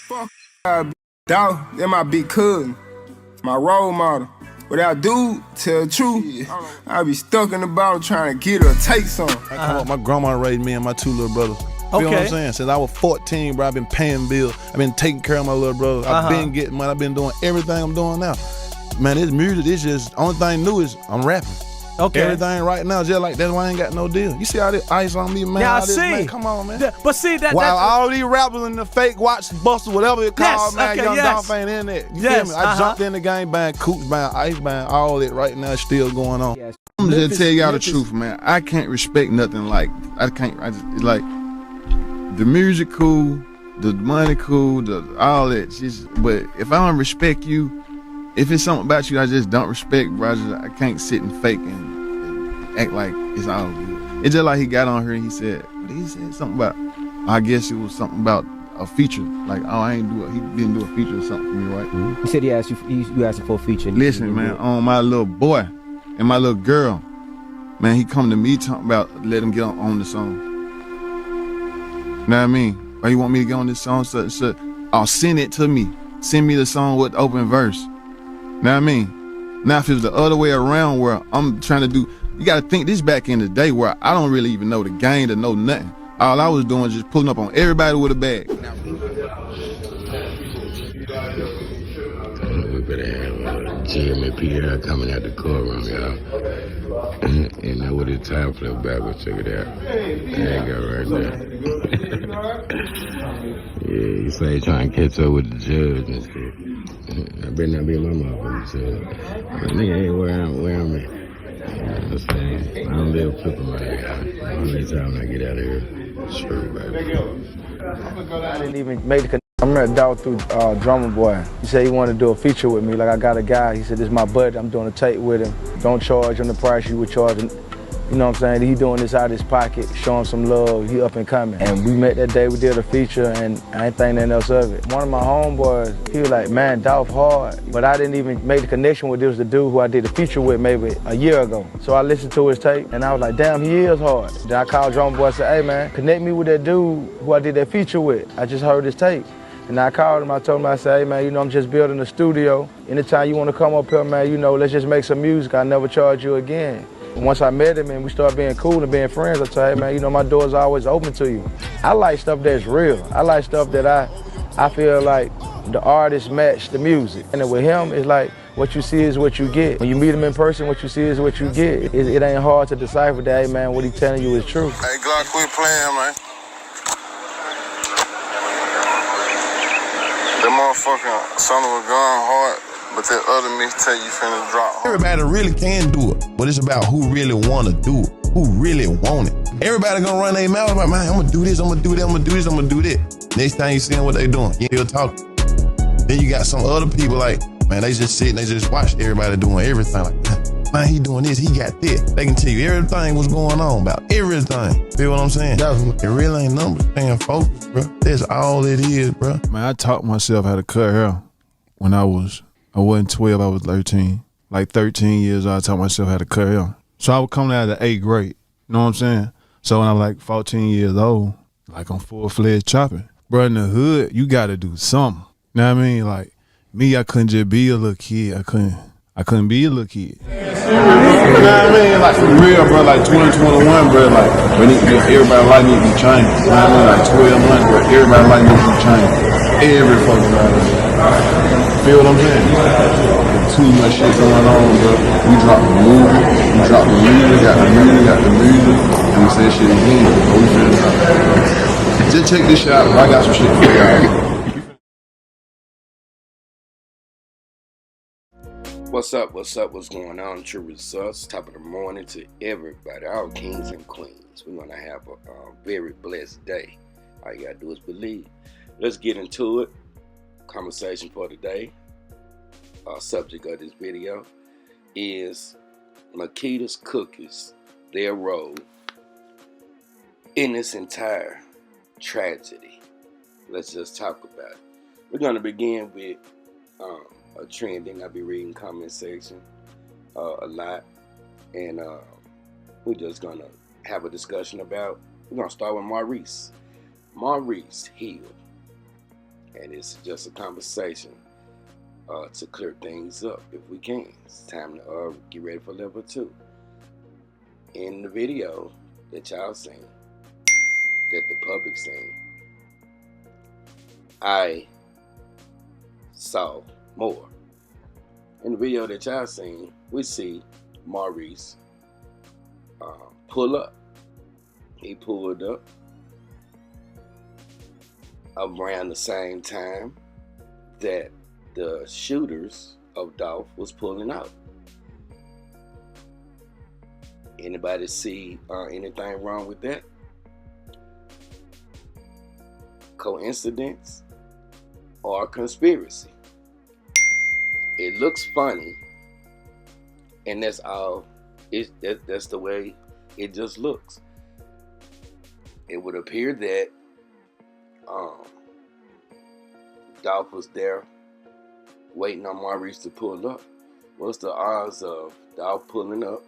Fuck, Dolph, they're my big cousin, my role model. Without dude, tell the truth, I be stuck in the bottle trying to get her to take some. I come up, my grandma raised me and my two little brothers. Feel what I'm saying? Since I was 14, bro, I've been paying bills. I've been taking care of my little brother. I've been getting money. I've been doing everything I'm doing now. Man, this music, this just, only thing new is I'm rapping. Okay. Everything right now, just like that's why I ain't got no deal. You see all this ice on me, man? Yeah, I this, see. Man, come on, man. But see that. While all these rappers and the fake watch busters, whatever it called, man, Young Dolph ain't in it. You feel me? I jumped in the game, buying coops, buying ice, buying all that right now, still going on. I'm just tell y'all the truth, man. I can't respect nothing like, it's like, the music cool, the money cool, all that. But if I don't respect you, if it's something about you I just don't respect, bro, I can't sit and fake and act like it's all good. It's just like he got on here and he said something about, I guess it was something about a feature. Like, oh, he didn't do a feature or something for me, right? He said he asked you asked him for a feature. Listen, man, on my little boy and my little girl, man, he come to me talking about let him get on the song. You know what I mean? Why you want me to get on this song? So, I'll send it to me. Send me the song with the open verse. You know what I mean? Now if it was the other way around where I'm trying to do, you gotta think this back in the day where I don't really even know the game to know nothing. All I was doing was just pulling up on everybody with a bag. We better have GMP coming out the courtroom, y'all. And know what it's time for the Bible. Check it out. There you go right there. Yeah, you say trying to catch up with the judge and shit. I better not be in my mouth. But nigga ain't where I'm at. You know what I'm saying? I don't live flipping like that. Only time I get out of here, sure, baby. I didn't even make the I met Dolph through Drummer Boy. He said he wanted to do a feature with me. Like, I got a guy, he said, this is my buddy, I'm doing a tape with him. Don't charge him the price you would charge him. You know what I'm saying? He doing this out of his pocket, showing some love, he up and coming. And we met that day, we did a feature, and I ain't think nothing else of it. One of my homeboys, he was like, man, Dolph hard. But I didn't even make the connection with this, the dude who I did the feature with maybe a year ago. So I listened to his tape, and I was like, damn, he is hard. Then I called Drummer Boy and said, hey man, connect me with that dude who I did that feature with. I just heard his tape. And I called him, I told him, I said, hey man, you know, I'm just building a studio. Anytime you want to come up here, man, you know, let's just make some music. I'll never charge you again. And once I met him and we started being cool and being friends, I told him, hey man, you know, my door's always open to you. I like stuff that's real. I like stuff that I feel like the artist match the music. And with him, it's like, what you see is what you get. When you meet him in person, what you see is what you get. It ain't hard to decipher that, hey man, what he telling you is true. Hey, Glock, quit playing, man. That motherfucking son of a gun hard, but that other mixtape you finna drop. Everybody really can do it, but it's about who really wanna do it, who really want it. Everybody gonna run their mouth about, man, I'm gonna do this, I'm gonna do that, I'm gonna do this, I'm gonna do that. Next time you see them what they doing, you still talking. Then you got some other people like, man, they just sit and they just watch everybody doing everything. Like, man, he doing this, he got that. They can tell you everything what's going on about everything. Feel what I'm saying? It really ain't numbers, staying focused, bro. That's all it is, bro. Man, I taught myself how to cut hair when I wasn't 12, I was 13. Like 13 years old, I taught myself how to cut hair. So I was coming out of the 8th grade, you know what I'm saying? So when I was like 14 years old, like I'm full-fledged chopping. Bro, in the hood, you gotta do something. You know what I mean? Like, me, I couldn't just be a little kid. I couldn't be a little kid. You know what I mean? Like, for real, bro, like 2021, bro, like, when everybody like me to be changed. You know what I mean? Like 12 months, bro, everybody like me to be changed. Every fucking body. Feel what I'm saying? Too much shit going on, bro. We drop the movie, we drop the music, got the music, and we say shit again. But we finna drop. Just check this shit out, bro. I got some shit for y'all. What's up, what's going on? TRURESULTS, top of the morning to everybody, all kings and queens. We're going to have a very blessed day. All you got to do is believe. Let's get into it. Conversation for today. Subject of this video is Makeda's cookies, their role in this entire tragedy. Let's just talk about it. We're going to begin with a trending. I'll be reading comment section a lot, and we're just gonna have a discussion about. We're gonna start with Maurice. Maurice Hill, and it's just a conversation to clear things up if we can. It's time to get ready for level 2. In the video that y'all seen, that the public seen, I saw more. In the video that y'all seen, we see Maurice pull up. He pulled up around the same time that the shooters of Dolph was pulling out. Anybody see anything wrong with that? Coincidence or conspiracy? It looks funny, and that's all. That's the way it just looks. It would appear that Dolph was there waiting on Maurice to pull up. What's the odds of Dolph pulling up,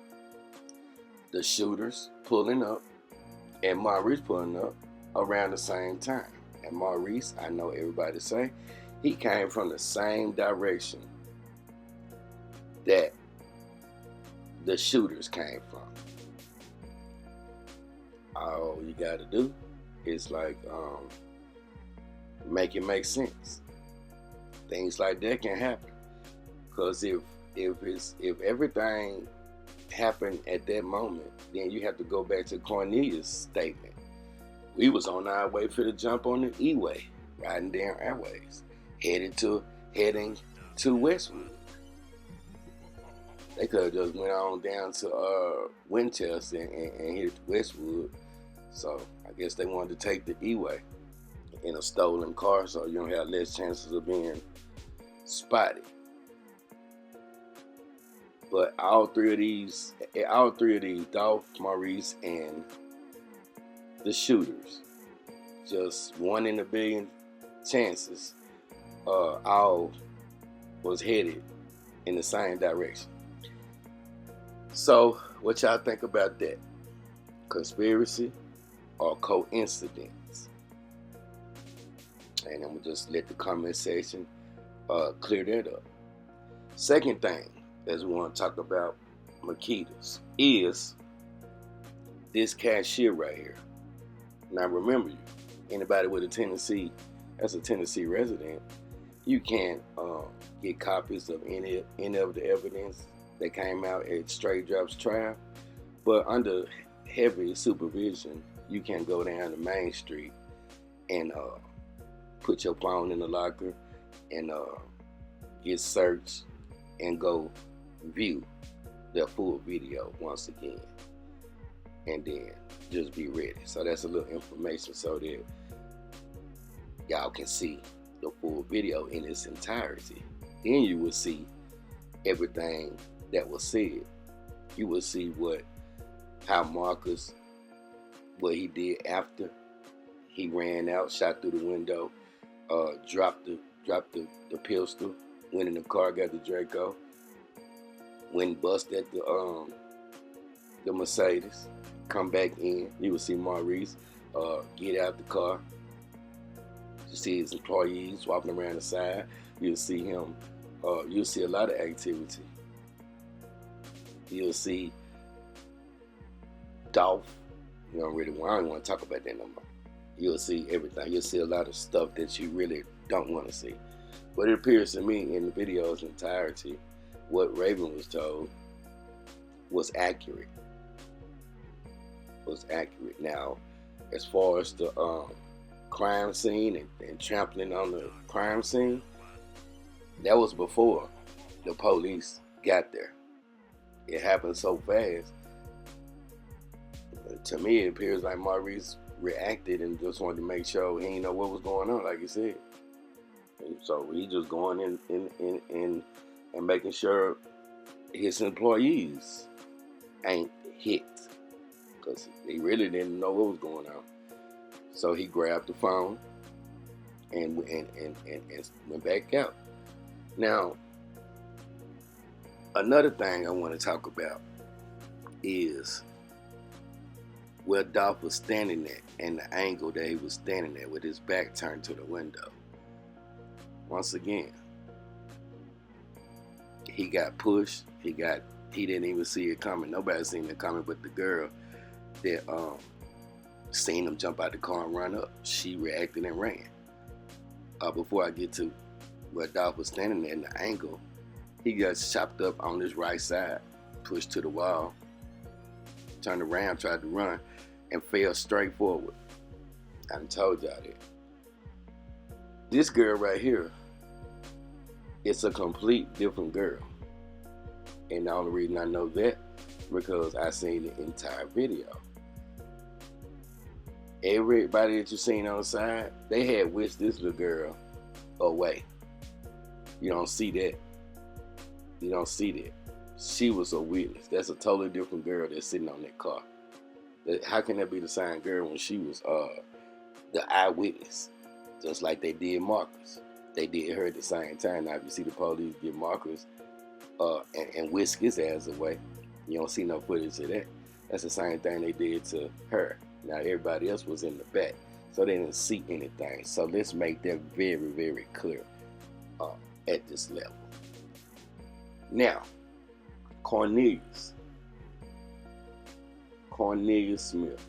the shooters pulling up, and Maurice pulling up around the same time? And Maurice, I know everybody say, he came from the same direction that the shooters came from. All you gotta do is like make it make sense. Things like that can happen, because if everything happened at that moment, then you have to go back to Cornelius' statement. We was on our way for the jump on the E-way, riding down Airways, heading to Westwood. They could have just went on down to Winchester and hit Westwood. So I guess they wanted to take the E-way in a stolen car, so you don't have less chances of being spotted. But all three of these, Dolph, Maurice, and the shooters, just 1 in a billion chances, all was headed in the same direction. So, what y'all think about that? Conspiracy or coincidence? And I'm gonna just let the comment section clear that up. Second thing, as we want to talk about Makeda's, is this cashier right here. Now remember, anybody with a Tennessee, as a Tennessee resident, you can get copies of any of the evidence that came out at Straight Drops trial, but under heavy supervision, you can go down to Main Street and put your phone in the locker and get searched and go view the full video once again, and then just be ready. So that's a little information so that y'all can see the full video in its entirety. Then you will see everything that was said. You will see how Marcus, what he did after he ran out, shot through the window, dropped the pistol, went in the car, got the Draco, went and busted at the Mercedes, come back in. You will see Maurice get out the car. You see his employees walking around the side. You'll see him. You'll see a lot of activity. You'll see Dolph. I don't want to talk about that no more. You'll see everything. You'll see a lot of stuff that you really don't want to see. But it appears to me in the video's entirety, what Raven was told was accurate. Now, as far as the crime scene and trampling on the crime scene, that was before the police got there. It happened so fast. To me, it appears like Maurice reacted and just wanted to make sure he didn't know what was going on, like he said. And so he just going in and making sure his employees ain't hit, because he really didn't know what was going on. So he grabbed the phone and went back out. Now, another thing I want to talk about is where Dolph was standing at and the angle that he was standing at with his back turned to the window. Once again, he got pushed. He didn't even see it coming. Nobody seen it coming but the girl that seen him jump out the car and run up. She reacted and ran. Before I get to where Dolph was standing there in the angle, he got chopped up on his right side, pushed to the wall, turned around, tried to run, and fell straight forward. I done told y'all that. This girl right here, it's a complete different girl. And the only reason I know that, because I seen the entire video. Everybody that you seen on the side, they had wished this little girl away. You don't see that. You don't see that. She was a witness. That's a totally different girl that's sitting on that car. How can that be the same girl when she was the eyewitness? Just like they did Marcus. They did her at the same time. Now if you see the police get Marcus and whisk his ass away, you don't see no footage of that. That's the same thing they did to her. Now everybody else was in the back, so they didn't see anything. So let's make that very, very clear at this level. Now, Cornelius Smith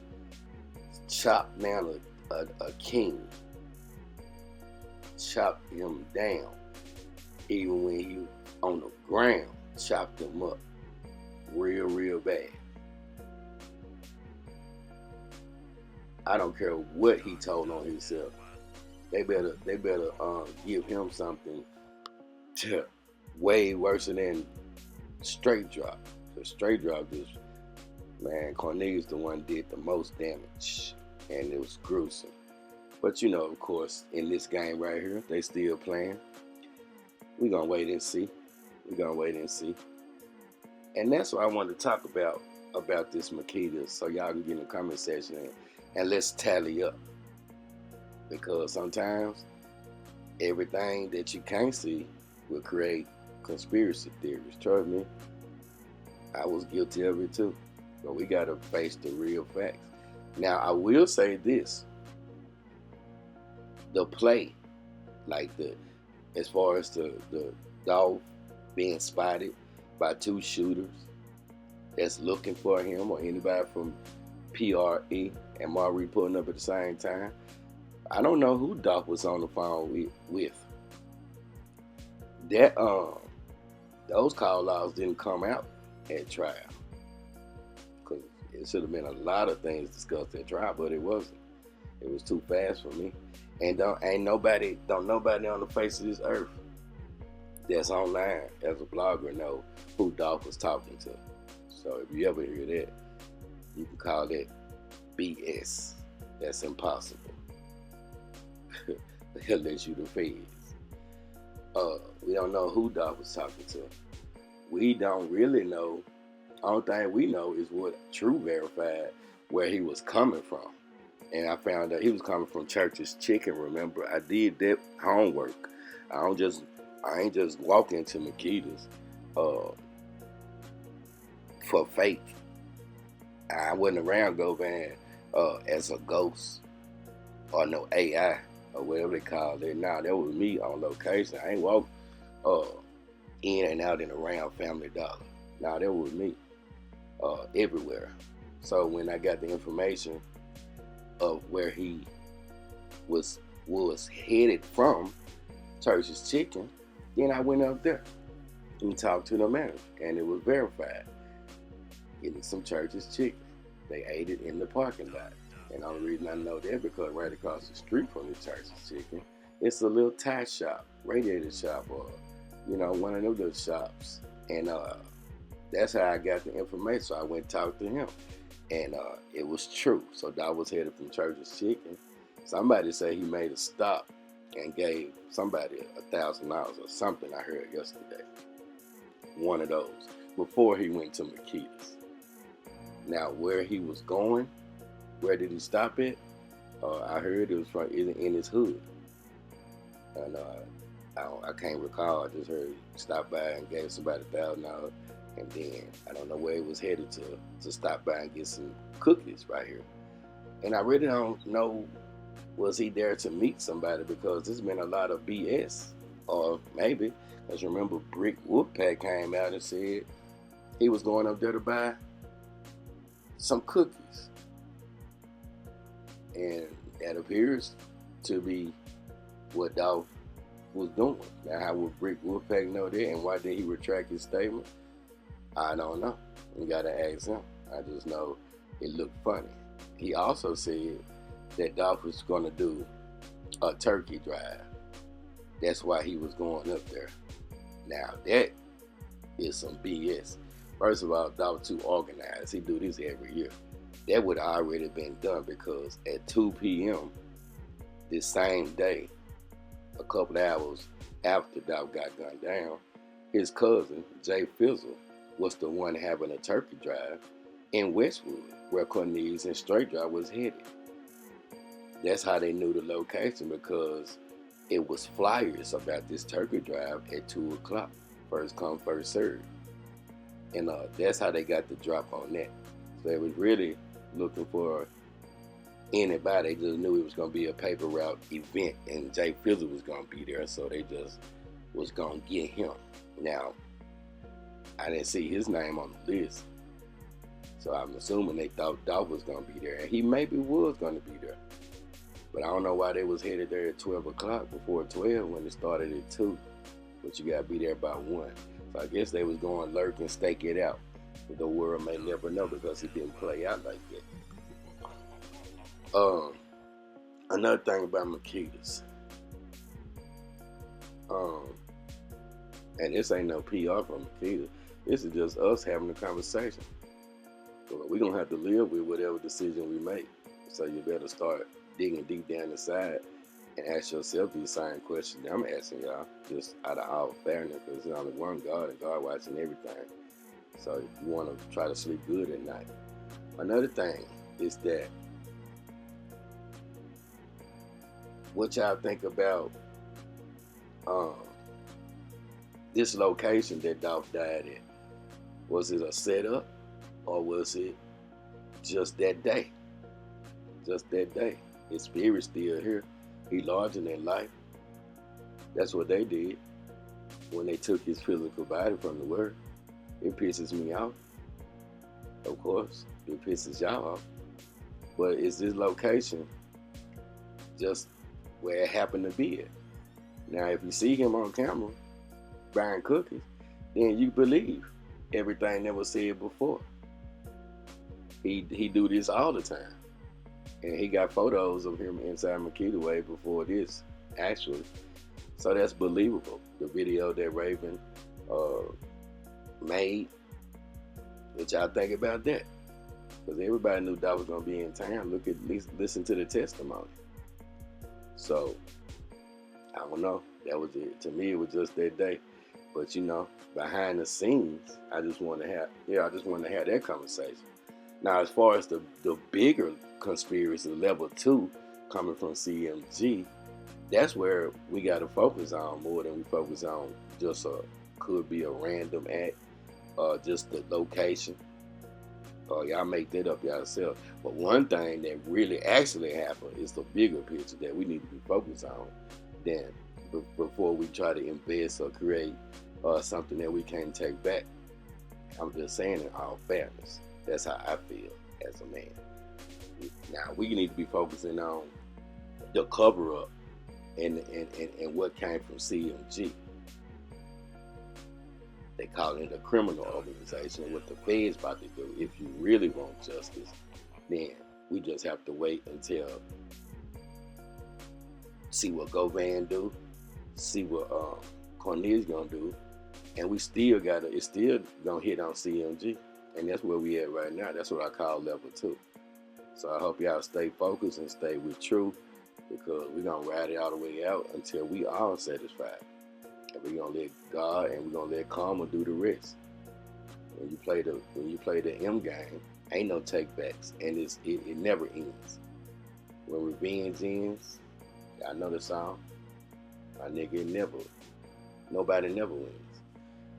chopped down a king, chopped him down, even when he on the ground, chopped him up real bad. I don't care what he told on himself. They better give him something to way worse than straight drop. The straight drop is, man, Cornelius the one did the most damage, and it was gruesome. But you know, of course, in this game right here, they still playing. We gonna wait and see. And that's what I wanted to talk about this Makeda, so y'all can get in the comment section and let's tally up. Because sometimes everything that you can't see will create conspiracy theories. Trust me, I was guilty of it too. But we gotta face the real facts. Now I will say this. The play, like as far as the Dolph being spotted by two shooters that's looking for him, or anybody from PRE and Marie pulling up at the same time. I don't know who Dolph was on the phone with. That those call outs didn't come out at trial, because it should have been a lot of things discussed at trial, but it wasn't. It was too fast for me. And don't nobody on the face of this earth that's online as a blogger know who Dolph was talking to. So if you ever hear that, you can call that BS. That's impossible. Unless you the feds. We don't know who Dolph was talking to. We don't really know. Only thing we know is what True verified where he was coming from. And I found out he was coming from Church's Chicken. Remember, I did that homework. I ain't just walk into Makeda's for fake. I wasn't around Govan as a ghost or no AI or whatever they call it. Nah, that was me on location. I ain't walk in and out and around Family Dollar. Nah, that was me everywhere. So when I got the information of where he was headed from, Church's Chicken, then I went up there and talked to the manager, and it was verified. Getting some Church's Chicken. They ate it in the parking lot. And the only reason I know that because right across the street from the Church's Chicken, it's a little tie shop, radiator shop, or one of them little shops. And that's how I got the information. So I went and talked to him. And it was true. So Dolph was headed from Church's Chicken. Somebody said he made a stop and gave somebody $1,000 or something, I heard yesterday. One of those. Before he went to Makeda's. Now, where he was going, where did he stop at? I heard it was in his hood. And I can't recall. I just heard he stopped by and gave somebody $1,000 And then I don't know where he was headed to stop by and get some cookies right here. And I really don't know, was he there to meet somebody, because there's been a lot of BS. Or maybe, because remember Brick Wolfpack came out and said he was going up there to buy some cookies. And that appears to be what Dolph was doing. Now, how would Brick Wolfpack know that, and why did he retract his statement? I don't know. You gotta ask him. I just know it looked funny. He also said that Dolph was gonna do a turkey drive. That's why he was going up there. Now that is some BS. First of all, Dolph too organized. He do this every year. That would have already been done, because at 2 p.m. this same day, a couple of hours after Dolph got gunned down, his cousin, Jay Fizzle, was the one having a turkey drive in Westwood, where Cornelius and Straight Drive was headed. That's how they knew the location, because it was flyers about this turkey drive at 2 o'clock. First come, first served. And that's how they got the drop on that. So they was really looking for anybody. They just knew it was going to be a paper route event, and Jay Fizzle was going to be there, so they just was going to get him. Now, I didn't see his name on the list, so I'm assuming they thought Dolph was going to be there, and he maybe was going to be there. But I don't know why they was headed there at 12 o'clock before 12 when it started at 2. But you got to be there by 1. So I guess they was going lurk and stake it out. But the world may never know, because it didn't play out like that. Another thing about Makeda's. And this ain't no PR from Makeda. This is just us having a conversation. So we're going to have to live with whatever decision we make. So you better start digging deep down inside and ask yourself these same questions I'm asking y'all, just out of all fairness, because there's only one God, and God watching everything. So you want to try to sleep good at night. Another thing is that, what y'all think about this location that Dolph died at? Was it a setup, or was it just that day? Just that day. His spirit's still here. He larger than life. That's what they did when they took his physical body from the world. It pisses me off. Of course, it pisses y'all off. But is this location just where it happened to be at? Now, if you see him on camera buying cookies, then you believe everything that was said before. He do this all the time. And he got photos of him inside Makeda way before this, actually. So that's believable. The video that Raven made. What y'all think about that? Because everybody knew Dolph was going to be in town. Listen to the testimony. So, I don't know. That was it. To me, it was just that day. But you know, behind the scenes, I just want to have that conversation. Now, as far as the bigger conspiracy, level 2, coming from CMG, that's where we got to focus on more than we focus on just could be a random act, just the location. Y'all make that up yourself. But one thing that really actually happened is the bigger picture that we need to be focused on then before we try to invest or create something that we can't take back. I'm just saying in all fairness. That's how I feel as a man. Now, we need to be focusing on the cover-up and what came from CMG. They call it a criminal organization. What the Fed's about to do, if you really want justice, then we just have to wait until see what Govan do, see what Cornelius gonna do, and we still it's still gonna hit on CMG. And that's where we at right now. That's what I call level 2. So I hope y'all stay focused and stay with truth, because we're going to ride it all the way out until we all satisfied. And we're going to let God and we're going to let karma do the rest. When you play the M game, ain't no takebacks, and it never ends. When revenge ends, I know the song, my nigga, nobody never wins.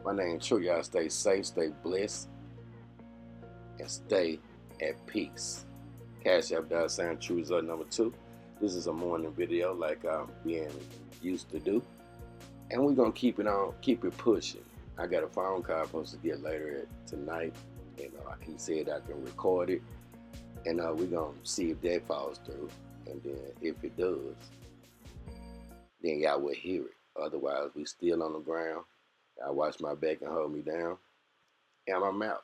My name is True. Y'all stay safe, stay blessed, and stay at peace. Cash App $ True Result number 2. This is a morning video like I'm being used to do. And we're going to keep it on, keep it pushing. I got a phone call I'm supposed to get later tonight. And he said I can record it. And we're going to see if that falls through. And then if it does, then y'all will hear it. Otherwise, we still on the ground. Y'all watch my back and hold me down. And I'm out.